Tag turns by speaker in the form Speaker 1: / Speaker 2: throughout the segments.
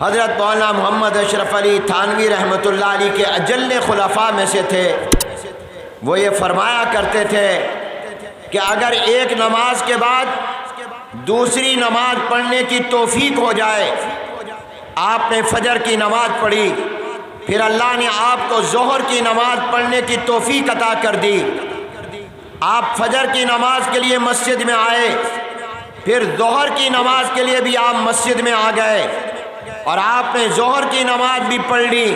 Speaker 1: حضرت مولانا محمد اشرف علی تھانوی رحمۃ اللہ علیہ کے اجل خلفاء میں سے تھے۔ وہ یہ فرمایا کرتے تھے کہ اگر ایک نماز کے بعد دوسری نماز پڑھنے کی توفیق ہو جائے، آپ نے فجر کی نماز پڑھی، پھر اللہ نے آپ کو ظہر کی نماز پڑھنے کی توفیق عطا کر دی، آپ فجر کی نماز کے لیے مسجد میں آئے، پھر ظہر کی نماز کے لیے بھی آپ مسجد میں آ گئے اور آپ نے ظہر کی نماز بھی پڑھ لی،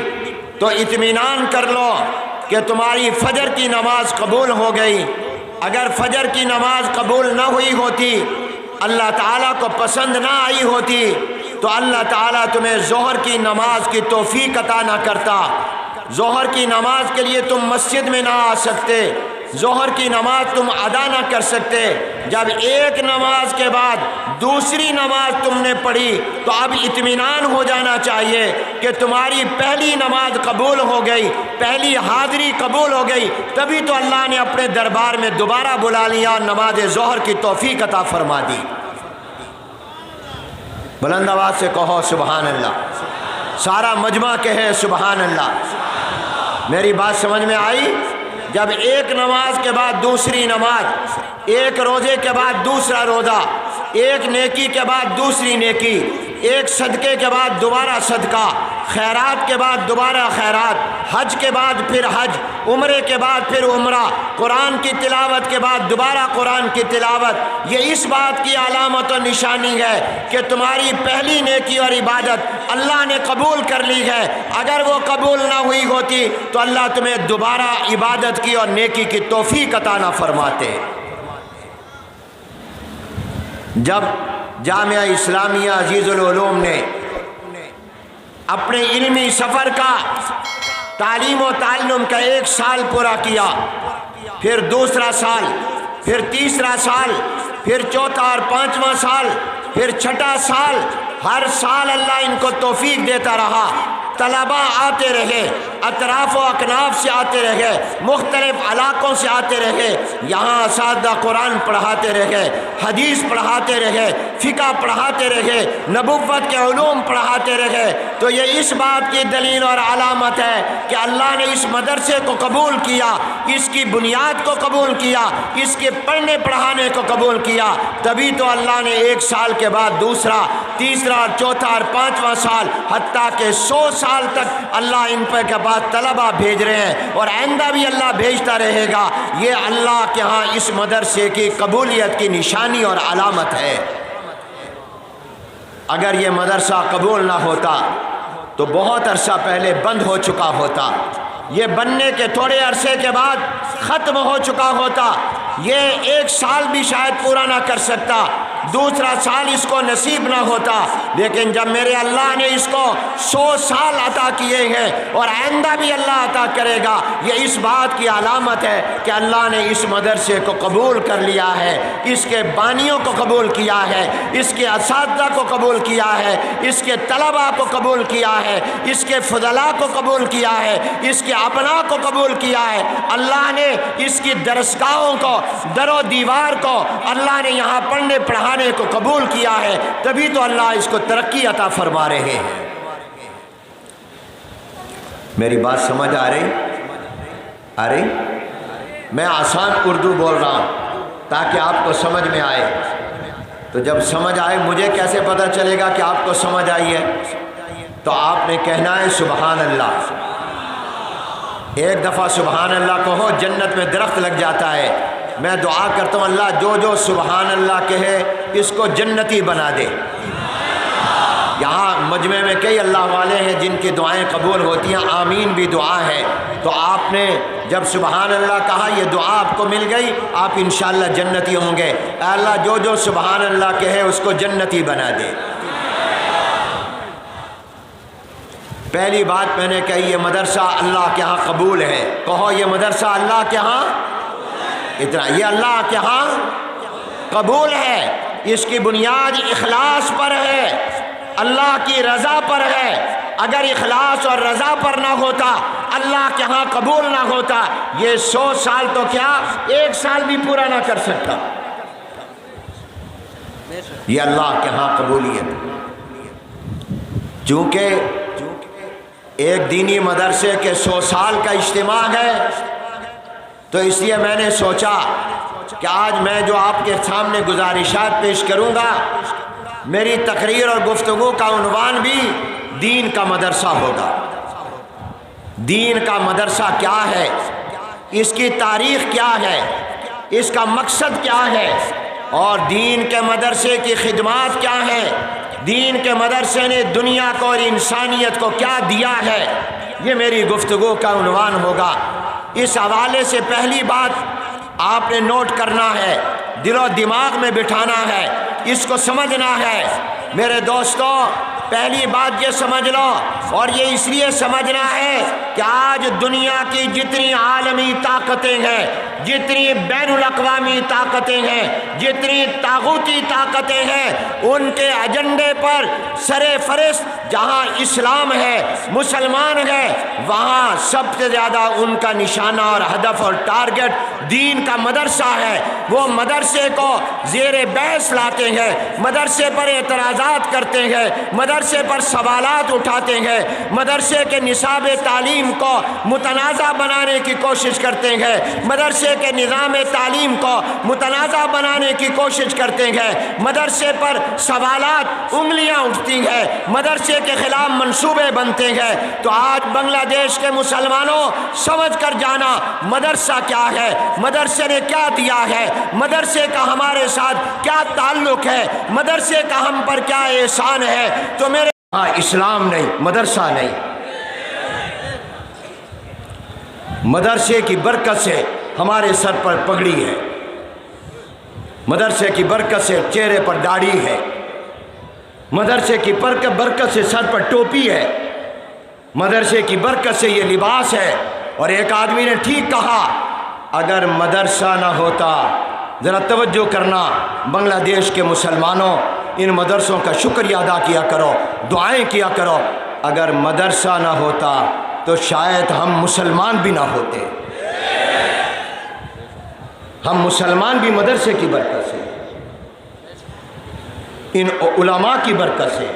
Speaker 1: تو اطمینان کر لو کہ تمہاری فجر کی نماز قبول ہو گئی۔ اگر فجر کی نماز قبول نہ ہوئی ہوتی، اللہ تعالیٰ کو پسند نہ آئی ہوتی، تو اللہ تعالیٰ تمہیں ظہر کی نماز کی توفیق عطا نہ کرتا۔ ظہر کی نماز کے لیے تم مسجد میں نہ آ سکتے، ظہر کی نماز تم ادا نہ کر سکتے۔ جب ایک نماز کے بعد دوسری نماز تم نے پڑھی تو اب اطمینان ہو جانا چاہیے کہ تمہاری پہلی نماز قبول ہو گئی، پہلی حاضری قبول ہو گئی، تبھی تو اللہ نے اپنے دربار میں دوبارہ بلا لیا، نماز ظہر کی توفیق عطا فرما دی۔ بلند آواز سے کہو سبحان اللہ، سارا مجمع کہے سبحان اللہ۔ میری بات سمجھ میں آئی؟ جب ایک نماز کے بعد دوسری نماز، ایک روزے کے بعد دوسرا روزہ، ایک نیکی کے بعد دوسری نیکی، ایک صدقے کے بعد دوبارہ صدقہ، خیرات کے بعد دوبارہ خیرات، حج کے بعد پھر حج، عمرے کے بعد پھر عمرہ، قرآن کی تلاوت کے بعد دوبارہ قرآن کی تلاوت، یہ اس بات کی علامت و نشانی ہے کہ تمہاری پہلی نیکی اور عبادت اللہ نے قبول کر لی ہے۔ اگر وہ قبول نہ ہوئی ہوتی تو اللہ تمہیں دوبارہ عبادت کی اور نیکی کی توفیق عطا نہ فرماتے۔ جب جامعہ اسلامیہ عزیز العلوم نے اپنے علمی سفر کا، تعلیم و تعلم کا 1 سال پورا کیا، پھر دوسرا سال، پھر تیسرا سال، پھر چوتھا اور 5واں سال، پھر چھٹا سال، ہر سال اللہ ان کو توفیق دیتا رہا، طلبہ آتے رہے، اطراف و اکناف سے آتے رہے، مختلف علاقوں سے آتے رہے، یہاں اساتذہ قرآن پڑھاتے رہے، حدیث پڑھاتے رہے، فقہ پڑھاتے رہے، نبوت کے علوم پڑھاتے رہے۔ تو یہ اس بات کی دلیل اور علامت ہے کہ اللہ نے اس مدرسے کو قبول کیا، اس کی بنیاد کو قبول کیا، اس کے پڑھنے پڑھانے کو قبول کیا، تبھی تو اللہ نے 1 سال کے بعد دوسرا، تیسرا اور چوتھا اور 5واں سال، حتیٰ کہ 100 سال تک اللہ ان پہ کے بعد طلبہ بھیج رہے ہیں اور آئندہ بھی اللہ بھیجتا رہے گا۔ یہ اللہ کے ہاں اس مدرسے کی قبولیت کی نشانی اور علامت ہے۔ اگر یہ مدرسہ قبول نہ ہوتا تو بہت عرصہ پہلے بند ہو چکا ہوتا، یہ بننے کے تھوڑے عرصے کے بعد ختم ہو چکا ہوتا، یہ 1 سال بھی شاید پورا نہ کر سکتا، دوسرا سال اس کو نصیب نہ ہوتا، لیکن جب میرے اللہ نے اس کو 100 سال عطا کیے ہیں اور آئندہ بھی اللہ عطا کرے گا، یہ اس بات کی علامت ہے کہ اللہ نے اس مدرسے کو قبول کر لیا ہے، اس کے بانیوں کو قبول کیا ہے، اس کے اساتذہ کو قبول کیا ہے، اس کے طلباء کو قبول کیا ہے، اس کے فضلاء کو قبول کیا ہے، اس کے ابناء کو قبول کیا ہے۔ اللہ نے اس کی درسگاہوں کو، در و دیوار کو اللہ نے یہاں پڑھنے پڑھانے کو قبول کیا ہے، تبھی تو اللہ اس کو ترقی عطا فرما رہے ہیں۔ میری بات سمجھ آ رہی؟ میں آسان اردو بول رہا ہوں تاکہ آپ کو سمجھ میں آئے، تو جب سمجھ آئے مجھے کیسے پتہ چلے گا کہ آپ کو سمجھ آئی ہے؟ تو آپ نے کہنا ہے سبحان اللہ۔ ایک دفعہ سبحان اللہ کہو، جنت میں درخت لگ جاتا ہے۔ میں دعا کرتا ہوں اللہ جو سبحان اللہ کہے اس کو جنتی بنا دے۔ یہاں مجمع میں کئی اللہ والے ہیں جن کی دعائیں قبول ہوتی ہیں، آمین بھی دعا ہے، تو آپ نے جب سبحان اللہ کہا یہ دعا آپ کو مل گئی، آپ انشاءاللہ جنتی ہوں گے۔ اے اللہ جو سبحان اللہ کہے اس کو جنتی بنا دے۔ پہلی بات میں نے کہی یہ مدرسہ اللہ کے ہاں قبول ہے، کہو یہ مدرسہ اللہ کے ہاں، اتنا، یہ اللہ کے ہاں قبول ہے، اس کی بنیاد اخلاص پر ہے، اللہ کی رضا پر ہے۔ اگر اخلاص اور رضا پر نہ ہوتا، اللہ کے ہاں قبول نہ ہوتا، یہ 100 سال تو کیا 1 سال بھی پورا نہ کر سکتا۔ یہ اللہ کے ہاں قبولیت۔ چونکہ ایک دینی مدرسے کے 100 سال کا اجتماع ہے، تو اس لیے میں نے سوچا کہ آج میں جو آپ کے سامنے گزارشات پیش کروں گا، میری تقریر اور گفتگو کا عنوان بھی دین کا مدرسہ ہوگا۔ دین کا مدرسہ کیا ہے، اس کی تاریخ کیا ہے، اس کا مقصد کیا ہے، اور دین کے مدرسے کی خدمات کیا ہیں، دین کے مدرسے نے دنیا کو اور انسانیت کو کیا دیا ہے، یہ میری گفتگو کا عنوان ہوگا۔ اس حوالے سے پہلی بات آپ نے نوٹ کرنا ہے، دل و دماغ میں بٹھانا ہے، اس کو سمجھنا ہے۔ میرے دوستو، پہلی بات یہ سمجھ لو، اور یہ اس لیے سمجھنا ہے کہ آج دنیا کی جتنی عالمی طاقتیں ہیں، جتنی بین الاقوامی طاقتیں ہیں، جتنی طاغوتی طاقتیں ہیں، ان کے ایجنڈے پر سر فہرست جہاں اسلام ہے، مسلمان ہے، وہاں سب سے زیادہ ان کا نشانہ اور ہدف اور ٹارگٹ دین کا مدرسہ ہے۔ وہ مدرسے کو زیر بحث لاتے ہیں، مدرسے پر اعتراضات کرتے ہیں، مدرسے پر سوالات اٹھاتے ہیں، مدرسے کے نصاب تعلیم کو متنازع بنانے کی کوشش کرتے ہیں، مدرسے کے نظام تعلیم کو متنازع بنانے کی کوشش کرتے ہیں، مدرسے پر سوالات، انگلیاں اٹھتی ہیں، مدرسے کے خلاف منصوبے بنتے ہیں۔ تو آج بنگلہ دیش کے مسلمانوں، سمجھ کر جانا مدرسہ کیا ہے، مدرسے نے کیا دیا ہے، مدرسے کا ہمارے ساتھ کیا تعلق ہے، مدرسے کا ہم پر کیا احسان ہے۔ تو میرے اسلام نہیں، مدرسہ نہیں، مدرسے کی برکت سے ہمارے سر پر پگڑی ہے، مدرسے کی برکت سے چہرے پر داڑھی ہے، مدرسے کی برکت سے سر پر ٹوپی ہے، مدرسے کی برکت سے یہ لباس ہے۔ اور ایک آدمی نے ٹھیک کہا، اگر مدرسہ نہ ہوتا، ذرا توجہ کرنا بنگلہ دیش کے مسلمانوں، ان مدرسوں کا شکریہ ادا کیا کرو، دعائیں کیا کرو۔ اگر مدرسہ نہ ہوتا تو شاید ہم مسلمان بھی نہ ہوتے۔ ہم مسلمان بھی مدرسے کی برکت سے، ان علماء کی برکت سے۔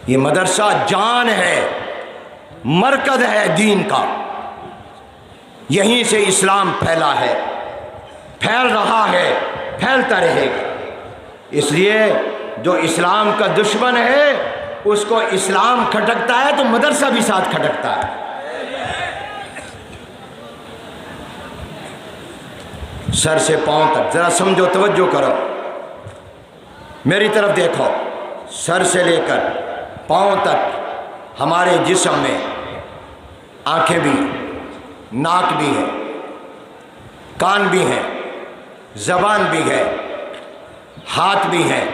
Speaker 1: یہ مدرسہ جان ہے، مرکز ہے دین کا، یہیں سے اسلام پھیلا ہے، پھیل رہا ہے، پھیلتا رہے گا۔ اس لیے جو اسلام کا دشمن ہے، اس کو اسلام کھٹکتا ہے تو مدرسہ بھی ساتھ کھٹکتا ہے۔ سر سے پاؤں تک ذرا سمجھو، توجہ کرو، میری طرف دیکھو، سر سے لے کر پاؤں تک ہمارے جسم میں آنکھیں بھی، ناک بھی ہے، کان بھی ہیں، زبان بھی ہے، ہاتھ بھی ہیں،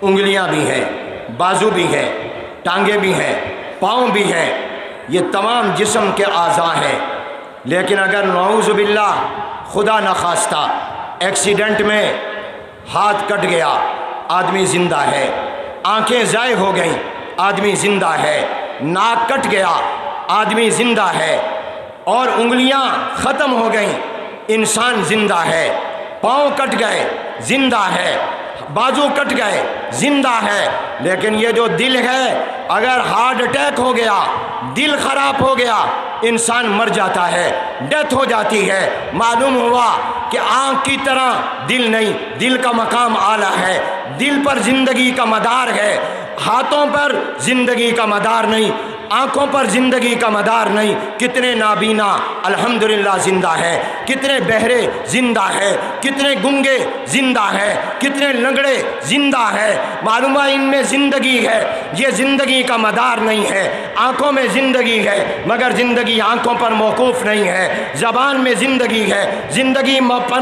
Speaker 1: انگلیاں بھی ہیں، بازو بھی ہیں، ٹانگیں بھی ہیں، پاؤں بھی ہیں، یہ تمام جسم کے اعضاء ہیں۔ لیکن اگر نعوذ باللہ خدا نخواستہ ایکسیڈنٹ میں ہاتھ کٹ گیا، آدمی زندہ ہے، آنکھیں ضائع ہو گئیں، آدمی زندہ ہے، ناک کٹ گیا، آدمی زندہ ہے، اور انگلیاں ختم ہو گئیں، انسان زندہ ہے، پاؤں کٹ گئے، زندہ ہے، بازو کٹ گئے، زندہ ہے۔ لیکن یہ جو دل ہے، اگر ہارٹ اٹیک ہو گیا، دل خراب ہو گیا، انسان مر جاتا ہے، ڈیتھ ہو جاتی ہے۔ معلوم ہوا کہ آنکھ کی طرح دل نہیں، دل کا مقام اعلیٰ ہے، دل پر زندگی کا مدار ہے، ہاتھوں پر زندگی کا مدار نہیں، آنکھوں پر زندگی کا مدار نہیں۔ کتنے نابینا الحمدللہ زندہ ہے، کتنے بہرے زندہ ہے، کتنے گنگے زندہ ہے، کتنے لنگڑے زندہ ہے۔ معلومہ ان میں زندگی ہے، یہ زندگی کا مدار نہیں ہے۔ آنکھوں میں زندگی ہے مگر زندگی آنکھوں پر موقوف نہیں ہے، زبان میں زندگی ہے، زندگی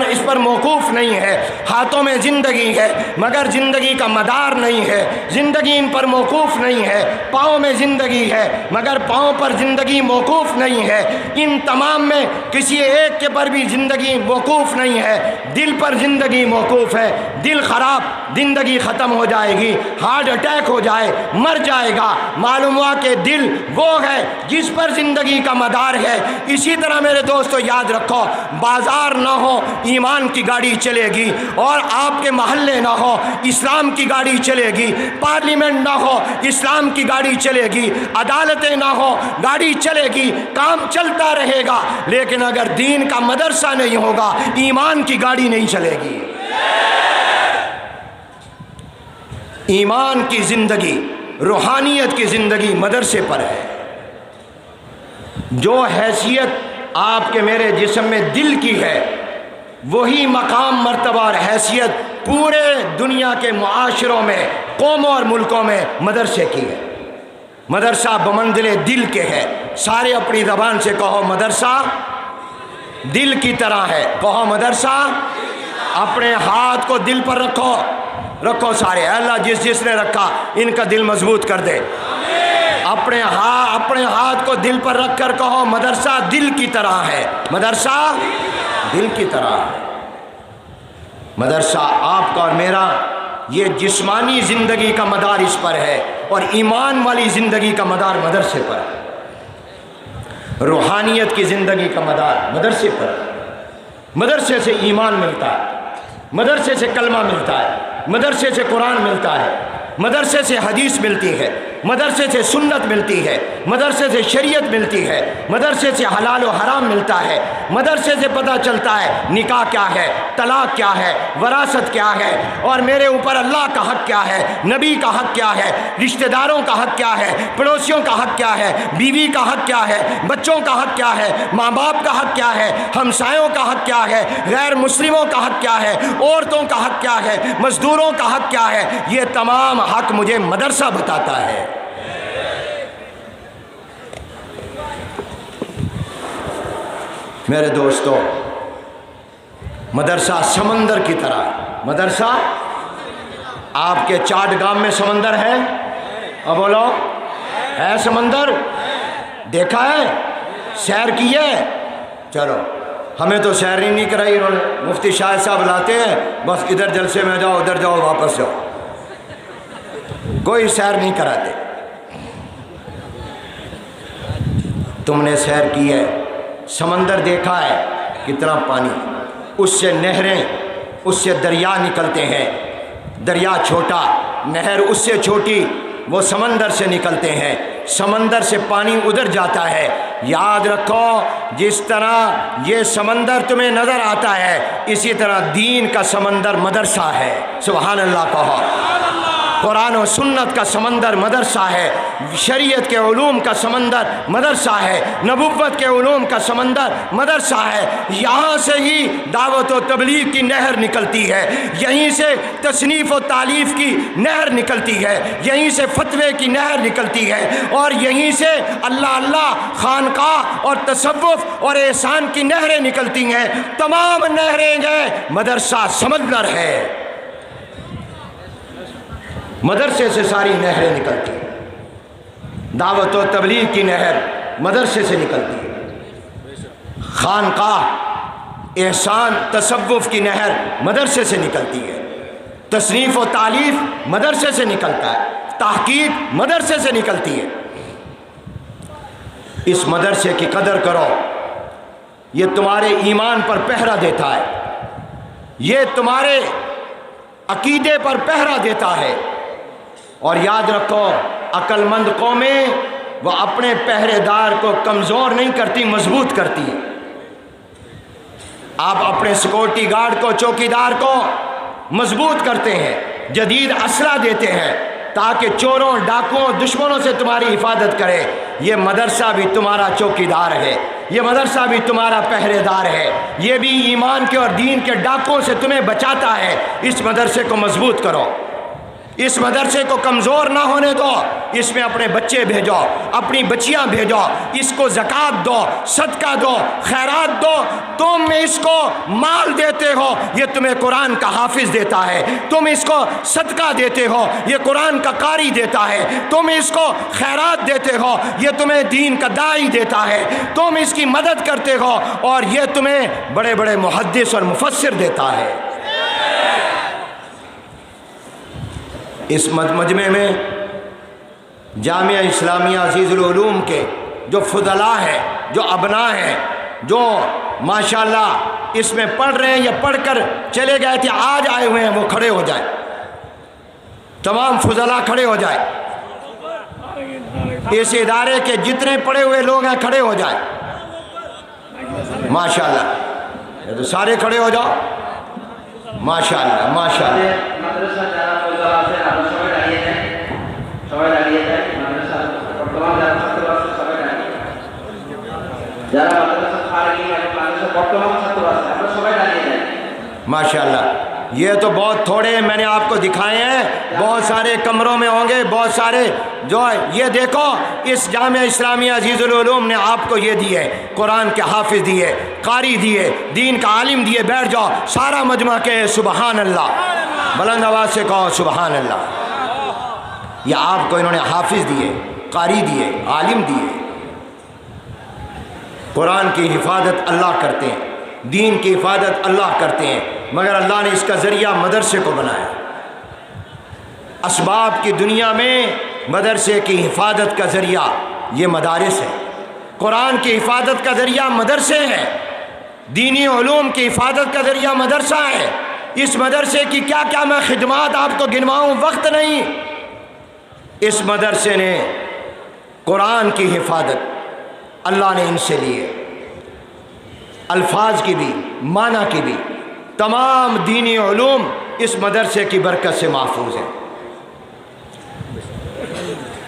Speaker 1: اس پر موقوف نہیں ہے، ہاتھوں میں زندگی ہے مگر زندگی کا مدار نہیں ہے، زندگی ان پر موقوف نہیں ہے، پاؤں میں زندگی ہے مگر پاؤں پر زندگی موقوف نہیں ہے، ان تمام میں کسی ایک کے پر بھی زندگی موقوف نہیں ہے۔ دل پر زندگی موقوف ہے، دل خراب زندگی ختم ہو جائے گی، ہارٹ اٹیک ہو جائے مر جائے گا۔ معلوم ہوا کہ دل وہ ہے جس پر زندگی کا مدار ہے۔ اسی طرح میرے دوستو یاد رکھو، بازار نہ ہو ایمان کی گاڑی چلے گی، اور آپ کے محلے نہ ہو اسلام کی گاڑی چلے گی، پارلیمنٹ نہ ہو اسلام کی گاڑی چلے گی، عدالتیں نہ ہو گاڑی چلے گی، کام چلتا رہے گا، لیکن اگر دین کا مدرسہ نہیں ہوگا ایمان کی گاڑی نہیں چلے گی۔ ایمان کی زندگی، روحانیت کی زندگی مدرسے پر ہے۔ جو حیثیت آپ کے میرے جسم میں دل کی ہے، وہی مقام مرتبہ اور حیثیت پورے دنیا کے معاشروں میں، قوموں اور ملکوں میں مدرسے کی ہے۔ مدرسہ بمنزل دل کے ہے۔ سارے اپنی زبان سے کہو، مدرسہ دل کی طرح ہے۔ کہو مدرسہ، اپنے ہاتھ کو دل پر رکھو، رکھو سارے۔ اللہ جس نے رکھا ان کا دل مضبوط کر دے۔ اپنے ہاتھ کو دل پر رکھ کر کہو، مدرسہ دل کی طرح ہے، مدرسہ دل کی طرح ہے۔ مدرسہ آپ کا اور میرا یہ جسمانی زندگی کا مدار اس پر ہے، اور ایمان والی زندگی کا مدار مدرسے پر ہے۔ روحانیت کی زندگی کا مدار مدرسے پر ہے۔ مدرسے سے ایمان ملتا ہے، مدرسے سے کلمہ ملتا ہے، مدرسے سے قرآن ملتا ہے، مدرسے سے حدیث ملتی ہے، مدرسے سے سنت ملتی ہے، مدرسے سے شریعت ملتی ہے، مدرسے سے حلال و حرام ملتا ہے، مدرسے سے پتہ چلتا ہے نکاح کیا ہے، طلاق کیا ہے، وراثت کیا ہے، اور میرے اوپر اللہ کا حق کیا ہے، نبی کا حق کیا ہے، رشتہ داروں کا حق کیا ہے، پڑوسیوں کا حق کیا ہے، بیوی کا حق کیا ہے، بچوں کا حق کیا ہے، ماں باپ کا حق کیا ہے، ہمسایوں کا حق کیا ہے، غیر مسلموں کا حق کیا ہے، عورتوں کا حق کیا ہے، مزدوروں کا حق کیا ہے۔ یہ تمام حق مجھے مدرسہ بتاتا ہے۔ میرے دوستو، مدرسہ سمندر کی طرح ہے۔ مدرسہ آپ کے چاٹ گام میں سمندر ہے؟ اب بولو، ہے سمندر؟ دیکھا ہے؟ سیر کی ہے؟ چلو، ہمیں تو سیر نہیں کرائی انہوں نے۔ مفتی شاہد صاحب لاتے ہیں، بس ادھر جلسے میں جاؤ، ادھر جاؤ، واپس جاؤ، کوئی سیر نہیں کراتے۔ تم نے سیر کی ہے، سمندر دیکھا ہے کتنا پانی، اس سے نہریں، اس سے دریا نکلتے ہیں، دریا چھوٹا، نہر اس سے چھوٹی، وہ سمندر سے نکلتے ہیں، سمندر سے پانی ادھر جاتا ہے۔ یاد رکھو، جس طرح یہ سمندر تمہیں نظر آتا ہے، اسی طرح دین کا سمندر مدرسہ ہے۔ سبحان اللہ کہو۔ قرآن و سنت کا سمندر مدرسہ ہے، شریعت کے علوم کا سمندر مدرسہ ہے، نبوت کے علوم کا سمندر مدرسہ ہے۔ یہاں سے ہی دعوت و تبلیغ کی نہر نکلتی ہے، یہیں سے تصنیف و تالیف کی نہر نکلتی ہے، یہیں سے فتوے کی نہر نکلتی ہے، اور یہیں سے اللہ اللہ، خانقاہ اور تصوف اور احسان کی نہریں نکلتی ہیں۔ تمام نہریں گئے، مدرسہ سمندر ہے۔ مدرسے سے ساری نہریں نکلتی ہیں۔ دعوت و تبلیغ کی نہر مدرسے سے نکلتی ہے، خانقاہ، احسان، تصوف کی نہر مدرسے سے نکلتی ہے، تصنیف و تالیف مدرسے سے نکلتا ہے، تحقیق مدرسے سے نکلتی ہے۔ اس مدرسے کی قدر کرو، یہ تمہارے ایمان پر پہرا دیتا ہے، یہ تمہارے عقیدے پر پہرا دیتا ہے۔ اور یاد رکھو، عقل مند قومیں وہ اپنے پہرے دار کو کمزور نہیں کرتی، مضبوط کرتی ہیں۔ آپ اپنے سیکورٹی گارڈ کو، چوکی دار کو مضبوط کرتے ہیں، جدید اسلحہ دیتے ہیں تاکہ چوروں، ڈاکوؤں، دشمنوں سے تمہاری حفاظت کرے۔ یہ مدرسہ بھی تمہارا چوکی دار ہے، یہ مدرسہ بھی تمہارا پہرے دار ہے، یہ بھی ایمان کے اور دین کے ڈاکوؤں سے تمہیں بچاتا ہے۔ اس مدرسے کو مضبوط کرو، اس مدرسے کو کمزور نہ ہونے دو، اس میں اپنے بچے بھیجو، اپنی بچیاں بھیجو، اس کو زکوٰۃ دو، صدقہ دو، خیرات دو۔ تم اس کو مال دیتے ہو، یہ تمہیں قرآن کا حافظ دیتا ہے۔ تم اس کو صدقہ دیتے ہو، یہ قرآن کا قاری دیتا ہے۔ تم اس کو خیرات دیتے ہو، یہ تمہیں دین کا داعی دیتا ہے۔ تم اس کی مدد کرتے ہو، اور یہ تمہیں بڑے بڑے محدث اور مفسر دیتا ہے۔ اس مجمع میں جامعہ اسلامیہ عزیز العلوم کے جو فضلاء ہیں، جو ابناء ہیں، جو ماشاءاللہ اس میں پڑھ رہے ہیں یا پڑھ کر چلے گئے تھے، آج آئے ہوئے ہیں، وہ کھڑے ہو جائیں، تمام فضلاء کھڑے ہو جائیں، اس ادارے کے جتنے پڑھے ہوئے لوگ ہیں کھڑے ہو جائیں ماشاءاللہ، یہ تو سارے کھڑے ہو جاؤ ماشاءاللہ ماشاءاللہ۔
Speaker 2: মাদ্রাসা যারা ফজল আছে আপনারা সবাই দাঁড়িয়ে যান, সবাই দাঁড়িয়ে যান। মাদ্রাসা বর্তমান যারা ছাত্র আছে সবাই দাঁড়িয়ে যান, যারা মাদ্রাসা ফারগি এবং মাদ্রাসা বর্তমান ছাত্র আছে আপনারা সবাই দাঁড়িয়ে যান
Speaker 1: ماشاءاللہ۔ یہ تو بہت تھوڑے میں نے آپ کو دکھائے ہیں، بہت سارے کمروں میں ہوں گے، بہت سارے جو ہے۔ یہ دیکھو اس جامعہ اسلامیہ عزیز العلوم نے آپ کو یہ دیے، قرآن کے حافظ دیے، قاری دیے، دین کا عالم دیے۔ بیٹھ جاؤ، سارا مجمع کے سبحان اللہ، بلند آواز سے کہو سبحان اللہ۔ یہ آپ کو انہوں نے حافظ دیے، قاری دیے، عالم دیے۔ قرآن کی حفاظت اللہ کرتے ہیں، دین کی حفاظت اللہ کرتے ہیں، مگر اللہ نے اس کا ذریعہ مدرسے کو بنایا۔ اسباب کی دنیا میں مدرسے کی حفاظت کا ذریعہ یہ مدارس ہے، قرآن کی حفاظت کا ذریعہ مدرسے ہیں، دینی علوم کی حفاظت کا ذریعہ مدرسہ ہے۔ اس مدرسے کی کیا کیا میں خدمات آپ کو گنواؤں، وقت نہیں۔ اس مدرسے نے قرآن کی حفاظت اللہ نے ان سے لیے، الفاظ کی بھی، معنی کی بھی، تمام دینی علوم اس مدرسے کی برکت سے محفوظ ہیں۔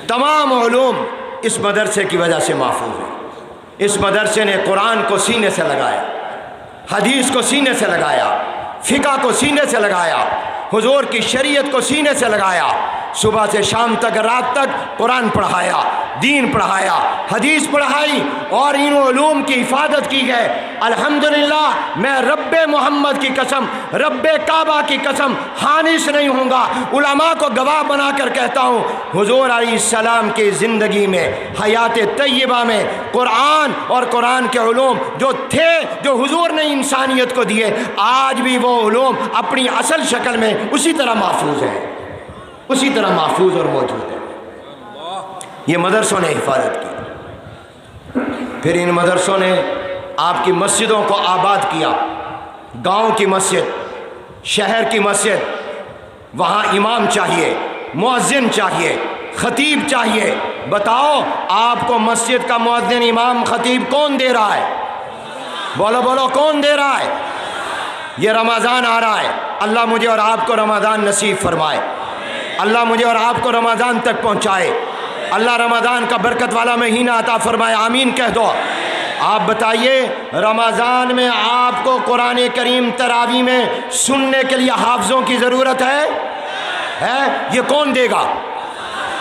Speaker 1: تمام علوم اس مدرسے کی وجہ سے محفوظ ہیں۔ اس مدرسے نے قرآن کو سینے سے لگایا، حدیث کو سینے سے لگایا، فقہ کو سینے سے لگایا، حضور کی شریعت کو سینے سے لگایا، صبح سے شام تک، رات تک قرآن پڑھایا، دین پڑھایا، حدیث پڑھائی، اور ان علوم کی حفاظت کی ہے۔ الحمدللہ میں رب محمد کی قسم، رب کعبہ کی قسم حانث نہیں ہوں گا، علماء کو گواہ بنا کر کہتا ہوں، حضور علیہ السلام کی زندگی میں، حیات طیبہ میں قرآن اور قرآن کے علوم جو تھے، جو حضور نے انسانیت کو دیے، آج بھی وہ علوم اپنی اصل شکل میں اسی طرح محفوظ ہیں، اسی طرح محفوظ اور موجود ہے۔ یہ مدرسوں نے حفاظت کی۔ پھر ان مدرسوں نے آپ کی مسجدوں کو آباد کیا، گاؤں کی مسجد، شہر کی مسجد، وہاں امام چاہیے، مؤذن چاہیے، خطیب چاہیے۔ بتاؤ آپ کو مسجد کا مؤذن، امام، خطیب کون دے رہا ہے؟ بولو بولو، کون دے رہا ہے؟ یہ رمضان آ رہا ہے، اللہ مجھے اور آپ کو رمضان نصیب فرمائے، اللہ مجھے اور آپ کو رمضان تک پہنچائے، اللہ رمضان کا برکت والا مہینہ عطا فرمائے، آمین کہہ دو۔ آپ بتائیے، رمضان میں آپ کو قرآن کریم تراویح میں سننے کے لیے حافظوں کی ضرورت ہے؟ یہ کون دے گا؟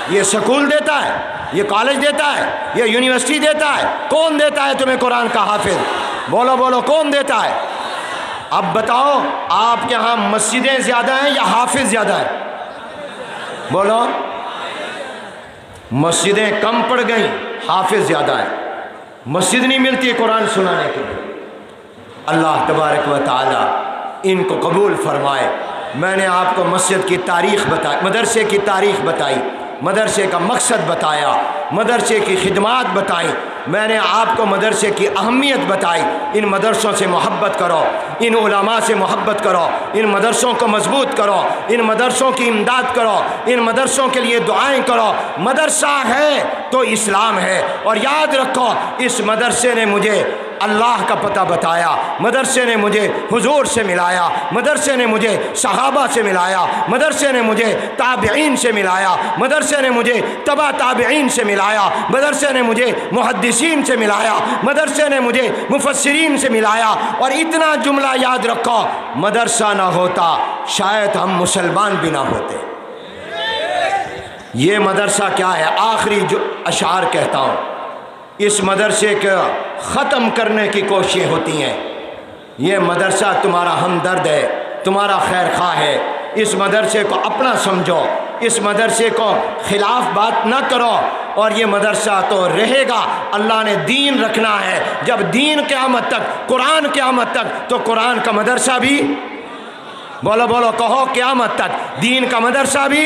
Speaker 1: یہ سکول دیتا ہے، یہ کالج دیتا ہے، یہ یونیورسٹی دیتا ہے؟ کون دیتا ہے تمہیں قرآن کا حافظ؟ بولو بولو، کون دیتا ہے؟ اب بتاؤ، آپ کے ہاں مسجدیں زیادہ ہیں یا حافظ زیادہ ہیں؟ بولو، مسجدیں کم پڑ گئیں، حافظ زیادہ ہیں۔ مسجد نہیں ملتی قرآن سنانے کے لیے۔ اللہ تبارک و تعالی ان کو قبول فرمائے۔ میں نے آپ کو مسجد کی تاریخ بتائی، مدرسے کی تاریخ بتائی، مدرسے کا مقصد بتایا، مدرسے کی خدمات بتائیں، میں نے آپ کو مدرسے کی اہمیت بتائی۔ ان مدرسوں سے محبت کرو، ان علماء سے محبت کرو، ان مدرسوں کو مضبوط کرو، ان مدرسوں کی امداد کرو، ان مدرسوں کے لیے دعائیں کرو۔ مدرسہ ہے تو اسلام ہے، اور یاد رکھو، اس مدرسے نے مجھے اللہ کا پتہ بتایا، مدرسے نے مجھے حضور سے ملایا، مدرسے نے مجھے صحابہ سے ملایا، مدرسے نے مجھے تابعین سے ملایا، مدرسے نے مجھے تبع تابعین سے ملایا، مدرسے نے مجھے محدثین سے ملایا، مدرسے نے مجھے مفسرین سے ملایا۔ اور اتنا جملہ یاد رکھو، مدرسہ نہ ہوتا شاید ہم مسلمان بھی نہ ہوتے۔ یہ مدرسہ کیا ہے؟ آخری جو اشعار کہتا ہوں، اس مدرسے کو ختم کرنے کی کوششیں ہوتی ہیں۔ یہ مدرسہ تمہارا ہمدرد ہے، تمہارا خیر خواہ ہے۔ اس مدرسے کو اپنا سمجھو، اس مدرسے کو خلاف بات نہ کرو، اور یہ مدرسہ تو رہے گا۔ اللہ نے دین رکھنا ہے، جب دین قیامت تک، قرآن قیامت تک، تو قرآن کا مدرسہ بھی، بولو بولو کہو، قیامت تک دین کا مدرسہ بھی